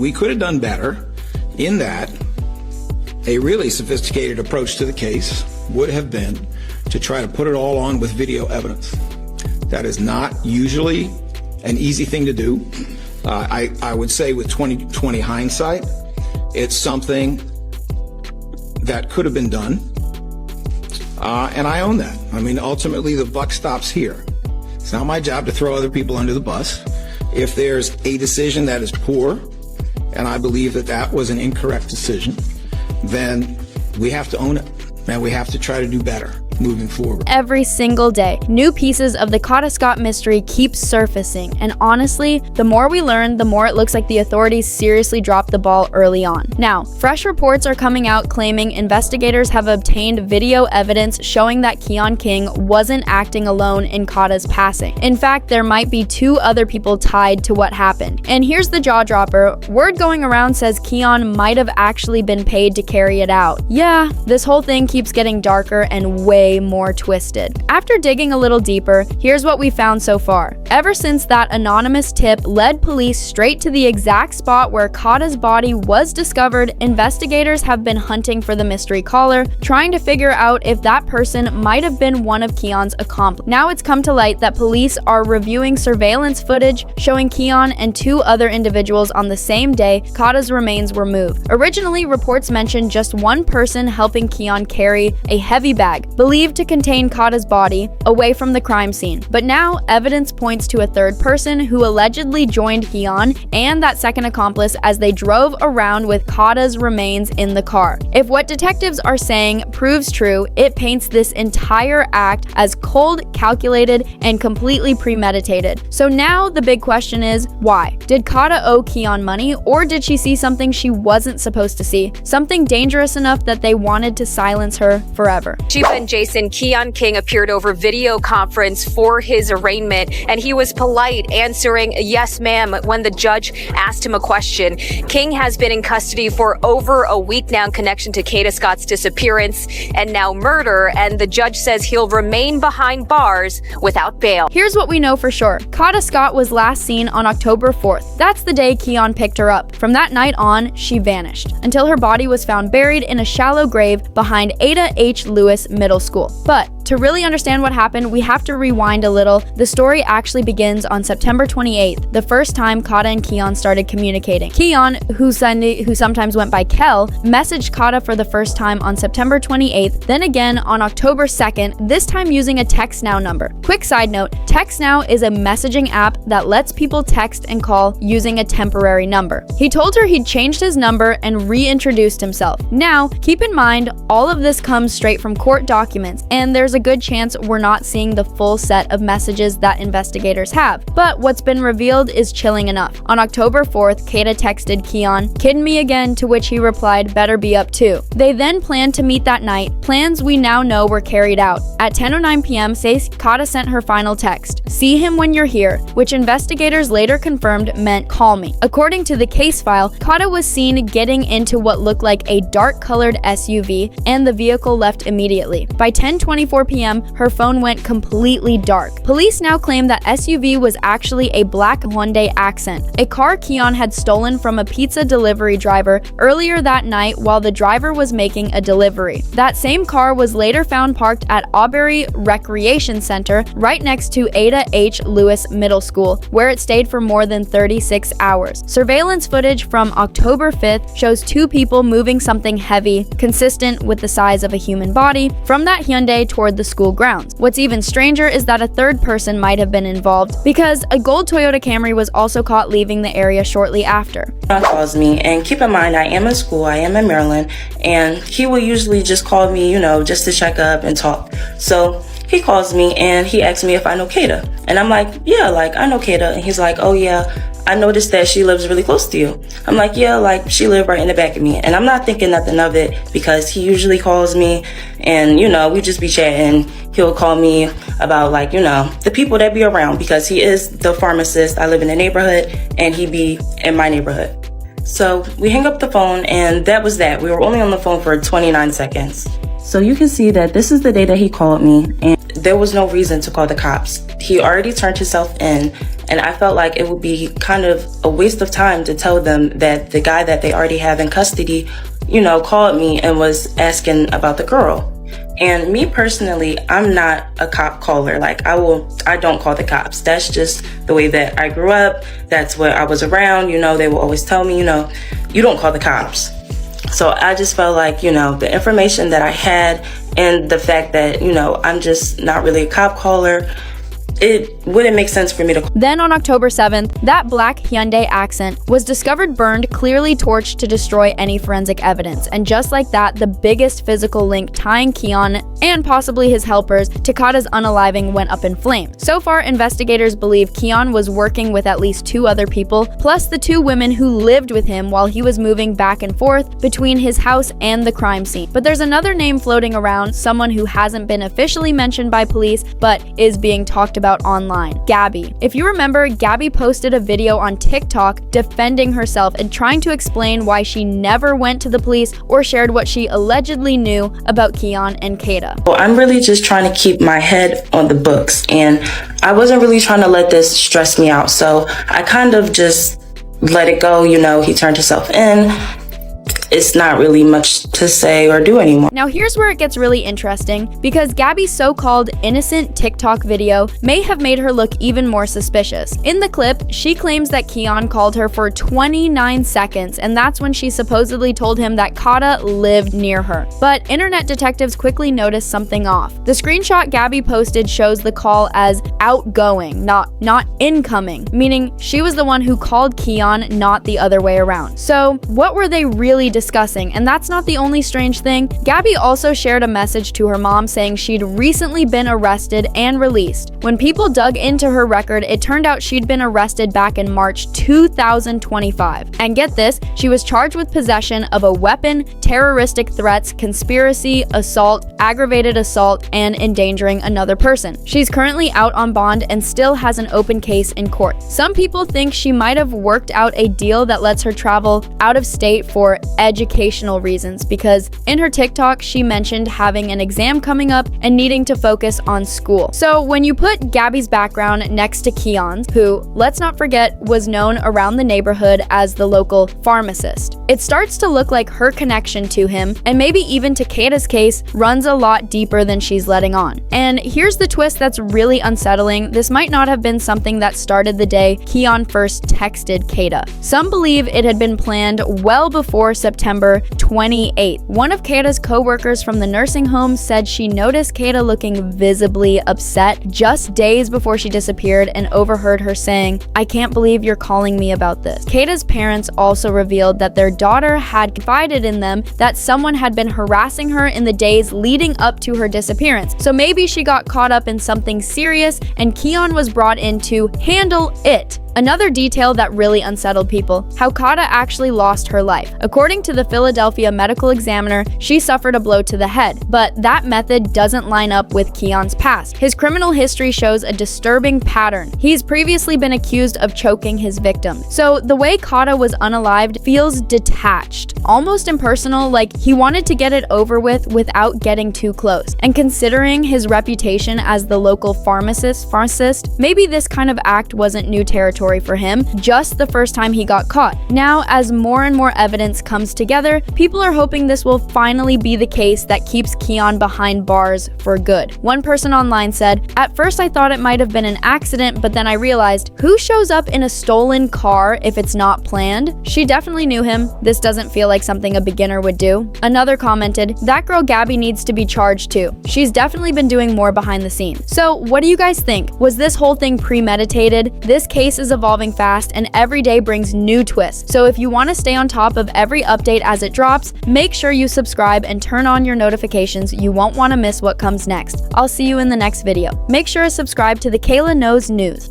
we could have done better in that a really sophisticated approach to the case would have been to try to put it all on with video evidence. That is not usually an easy thing to do. I would say with 20/20 hindsight, it's something that could have been done. And I own that. I mean, ultimately the buck stops here. It's not my job to throw other people under the bus. If there's a decision that is poor, and I believe that that was an incorrect decision, then we have to own it, and we have to try to do better moving forward. Every single day, new pieces of the Cotta Scott mystery keep surfacing, and honestly, the more we learn, the more it looks like the authorities seriously dropped the ball early on. Now, fresh reports are coming out claiming investigators have obtained video evidence showing that Keon King wasn't acting alone in Cotta's passing. In fact, there might be 2 other people tied to what happened. And here's the jaw dropper. Word going around says Keon might have actually been paid to carry it out. Yeah, this whole thing keeps getting darker and way more twisted. After digging a little deeper, here's what we found so far. Ever since that anonymous tip led police straight to the exact spot where Cotta's body was discovered, investigators have been hunting for the mystery caller, trying to figure out if that person might have been one of Keon's accomplices. Now it's come to light that police are reviewing surveillance footage showing Keon and 2 other individuals on the same day Cotta's remains were moved. Originally, reports mentioned just one person helping Keon carry a heavy bag, believed to contain Cotta's body, away from the crime scene. But now, evidence points to a third person who allegedly joined Keon and that second accomplice as they drove around with Cotta's remains in the car. If what detectives are saying proves true, it paints this entire act as cold, calculated, and completely premeditated. So now the big question is, why? Did Cotta owe Keon money, or did she see something she wasn't supposed to see? Something dangerous enough that they wanted to silence her forever. Chief and Jason, Keon King appeared over video conference for his arraignment, and he was polite, answering yes ma'am when the judge asked him a question. King has been in custody for over a week now in connection to Cotta Scott's disappearance and now murder, and the judge says he'll remain behind bars without bail. Here's what we know for sure. Cotta Scott was last seen on October 4th. That's the day Keon picked her up. From that night on, she vanished, until her body was found buried in a shallow grave behind Ada H. Lewis Middle School. But to really understand what happened, we have to rewind a little. The story actually begins on September 28th, the first time Cotta and Keon started communicating. Keon, who sometimes went by Kel, messaged Cotta for the first time on September 28th, then again on October 2nd, this time using a TextNow number. Quick side note, TextNow is a messaging app that lets people text and call using a temporary number. He told her he'd changed his number and reintroduced himself. Now, keep in mind, all of this comes straight from court documents, and there's a good chance we're not seeing the full set of messages that investigators have. But what's been revealed is chilling enough. On October 4th, Cotta texted Keon, "Kidding me again?" to which he replied, "Better be up too." They then planned to meet that night. Plans we now know were carried out. At 10:09 p.m., Cotta sent her final text, "See him when you're here," which investigators later confirmed meant "call me." According to the case file, Cotta was seen getting into what looked like a dark-colored SUV, and the vehicle left immediately. By 10:24 p.m., her phone went completely dark. Police now claim that SUV was actually a black Hyundai Accent, a car Keon had stolen from a pizza delivery driver earlier that night while the driver was making a delivery. That same car was later found parked at Aubrey Recreation Center right next to Ada H. Lewis Middle School, where it stayed for more than 36 hours. Surveillance footage from October 5th shows 2 people moving something heavy, consistent with the size of a human body, from that Hyundai toward the school grounds. What's even stranger is that a third person might have been involved, because a gold Toyota Camry was also caught leaving the area shortly after. Keon calls me, and keep in mind, I am in school, I am in Maryland, and he will usually just call me, just to check up and talk. So he calls me and he asks me if I know Cotta. And I'm like, yeah, I know Cotta. And he's like, oh yeah, I noticed that she lives really close to you. I'm like, yeah, she lived right in the back of me. And I'm not thinking nothing of it, because he usually calls me and, we just be chatting. He'll call me about the people that be around, because he is the pharmacist. I live in the neighborhood and he be in my neighborhood. So we hang up the phone, and that was that. We were only on the phone for 29 seconds. So you can see that this is the day that he called me, and there was no reason to call the cops. He already turned himself in, and I felt like it would be kind of a waste of time to tell them that the guy that they already have in custody, called me and was asking about the girl. And me personally, I'm not a cop caller. Like, I don't call the cops. That's just the way that I grew up. That's what I was around. They will always tell me, you don't call the cops. So I just felt like, the information that I had and the fact that, I'm just not really a cop caller, it wouldn't make sense for me to. Then on October 7th, that black Hyundai Accent was discovered burned, clearly torched to destroy any forensic evidence. And just like that, the biggest physical link tying Keon and possibly his helpers to Kata's unaliving went up in flames. So far, investigators believe Keon was working with at least 2 other people, plus the 2 women who lived with him while he was moving back and forth between his house and the crime scene. But there's another name floating around, someone who hasn't been officially mentioned by police, but is being talked about online. Gabby. If you remember, Gabby posted a video on TikTok defending herself and trying to explain why she never went to the police or shared what she allegedly knew about Keon and Kata. Well, I'm really just trying to keep my head on the books, and I wasn't really trying to let this stress me out, so I kind of just let it go. He turned himself in. It's not really much to say or do anymore. Now here's where it gets really interesting, because Gabby's so-called innocent TikTok video may have made her look even more suspicious. In the clip, she claims that Keon called her for 29 seconds, and that's when she supposedly told him that Kata lived near her. But internet detectives quickly noticed something off. The screenshot Gabby posted shows the call as outgoing, not incoming, meaning she was the one who called Keon, not the other way around. So what were they really discussing? And that's not the only strange thing. Gabby also shared a message to her mom saying she'd recently been arrested and released. When people dug into her record, it turned out she'd been arrested back in March 2025. And get this, she was charged with possession of a weapon, terroristic threats, conspiracy, assault, aggravated assault, and endangering another person. She's currently out on bond and still has an open case in court. Some people think she might have worked out a deal that lets her travel out of state for educational reasons, because in her TikTok she mentioned having an exam coming up and needing to focus on school. So when you put Gabby's background next to Keon's, who, let's not forget, was known around the neighborhood as the local pharmacist, it starts to look like her connection to him, and maybe even to Kata's case, runs a lot deeper than she's letting on. And here's the twist that's really unsettling. This might not have been something that started the day Keon first texted Kata. Some believe it had been planned well before September 28th. One of Kata's co-workers from the nursing home said she noticed Kata looking visibly upset just days before she disappeared and overheard her saying, "I can't believe you're calling me about this." Kata's parents also revealed that their daughter had confided in them that someone had been harassing her in the days leading up to her disappearance. So maybe she got caught up in something serious and Keon was brought in to handle it. Another detail that really unsettled people, how Kata actually lost her life. According to the Philadelphia Medical Examiner, she suffered a blow to the head, but that method doesn't line up with Keon's past. His criminal history shows a disturbing pattern. He's previously been accused of choking his victim. So the way Kata was unalived feels detached, almost impersonal, like he wanted to get it over with without getting too close. And considering his reputation as the local pharmacist, maybe this kind of act wasn't new territory for him, just the first time he got caught. Now, as more and more evidence comes together, people are hoping this will finally be the case that keeps Keon behind bars for good. One person online said, "At first I thought it might have been an accident, but then I realized, who shows up in a stolen car if it's not planned? She definitely knew him. This doesn't feel like something a beginner would do." Another commented, "That girl Gabby needs to be charged too. She's definitely been doing more behind the scenes." So what do you guys think? Was this whole thing premeditated? This case is evolving fast and every day brings new twists. So if you want to stay on top of every update as it drops, make sure you subscribe and turn on your notifications. You won't want to miss what comes next. I'll see you in the next video. Make sure to subscribe to the Kayla Knows News.